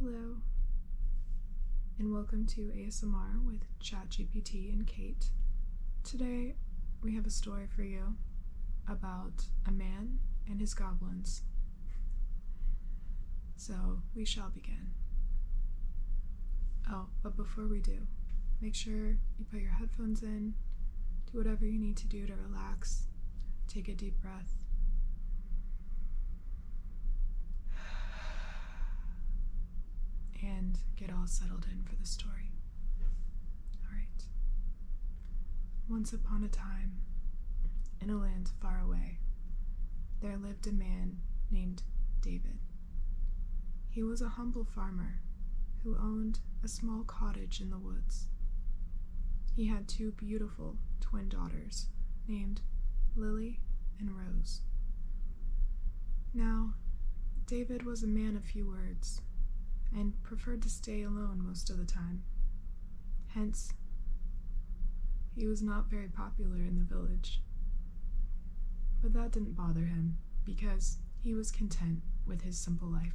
Hello, and welcome to ASMR with ChatGPT and Kate. Today, we have a story for you about a man and his goblins. So, we shall begin. Oh, but before we do, make sure you put your headphones in, do whatever you need to do to relax, take a deep breath. And get all settled in for the story. Alright. Once upon a time, in a land far away, there lived a man named David. He was a humble farmer who owned a small cottage in the woods. He had two beautiful twin daughters named Lily and Rose. Now, David was a man of few words and preferred to stay alone most of the time. Hence, he was not very popular in the village. But that didn't bother him, because he was content with his simple life.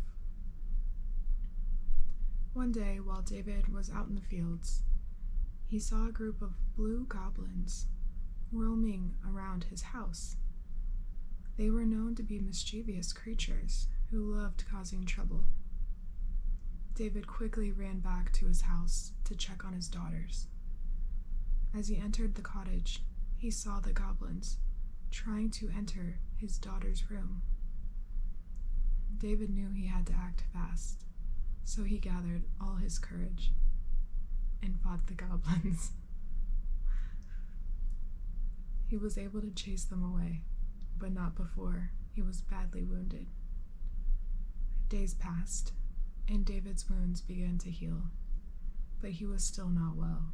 One day, while David was out in the fields, he saw a group of blue goblins roaming around his house. They were known to be mischievous creatures who loved causing trouble. David quickly ran back to his house to check on his daughters. As he entered the cottage, he saw the goblins trying to enter his daughter's room. David knew he had to act fast, so he gathered all his courage and fought the goblins. He was able to chase them away, but not before he was badly wounded. Days passed, and David's wounds began to heal, but he was still not well.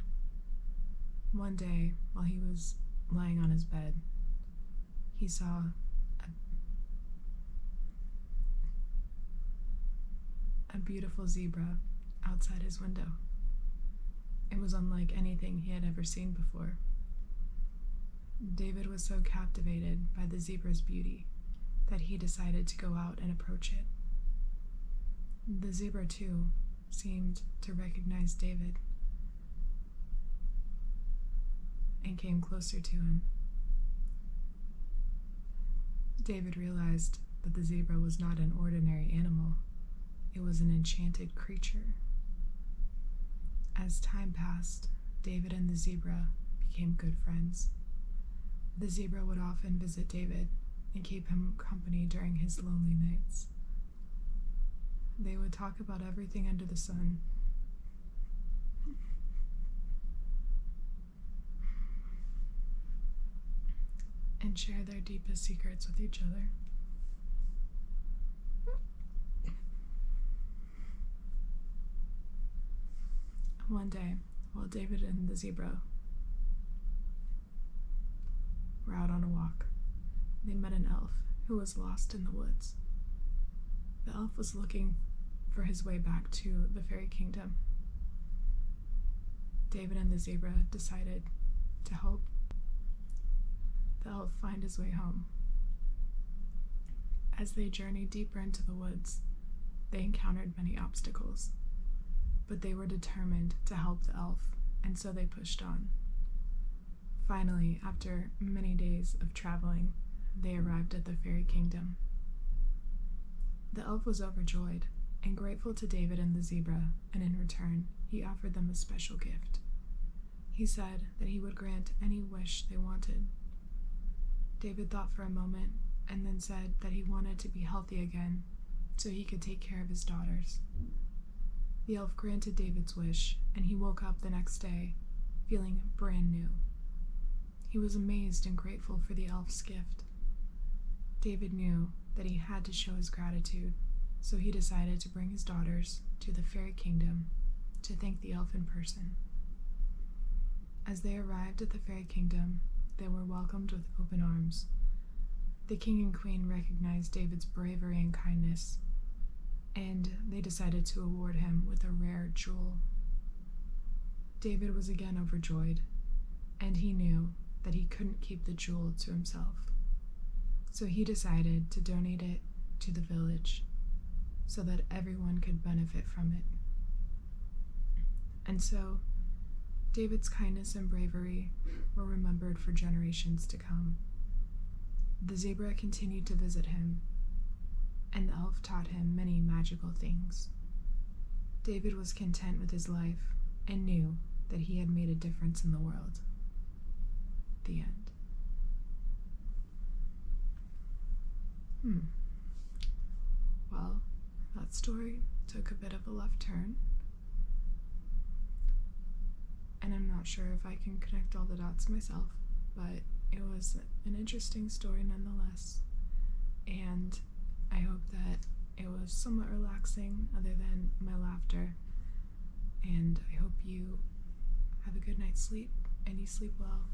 One day, while he was lying on his bed, he saw a beautiful zebra outside his window. It was unlike anything he had ever seen before. David was so captivated by the zebra's beauty that he decided to go out and approach it. The zebra, too, seemed to recognize David and came closer to him. David realized that the zebra was not an ordinary animal. It was an enchanted creature. As time passed, David and the zebra became good friends. The zebra would often visit David and keep him company during his lonely nights. They would talk about everything under the sun. And share their deepest secrets with each other. One day, while David and the zebra were out on a walk, they met an elf who was lost in the woods. The elf was looking for his way back to the fairy kingdom. David and the zebra decided to help the elf find his way home. As they journeyed deeper into the woods, they encountered many obstacles, but they were determined to help the elf, and so they pushed on. Finally, after many days of traveling, they arrived at the fairy kingdom. The elf was overjoyed and grateful to David and the zebra, and in return, he offered them a special gift. He said that he would grant any wish they wanted. David thought for a moment and then said that he wanted to be healthy again so he could take care of his daughters. The elf granted David's wish, and he woke up the next day feeling brand new. He was amazed and grateful for the elf's gift. David knew that he had to show his gratitude, so he decided to bring his daughters to the fairy kingdom to thank the elf in person. As they arrived at the fairy kingdom, they were welcomed with open arms. The king and queen recognized David's bravery and kindness, and they decided to award him with a rare jewel. David was again overjoyed, and he knew that he couldn't keep the jewel to himself. So he decided to donate it to the village so that everyone could benefit from it. And so, David's kindness and bravery were remembered for generations to come. The zebra continued to visit him, and the elf taught him many magical things. David was content with his life and knew that he had made a difference in the world. The end. Well, that story took a bit of a left turn, and I'm not sure if I can connect all the dots myself, but it was an interesting story nonetheless, and I hope that it was somewhat relaxing other than my laughter, and I hope you have a good night's sleep and you sleep well.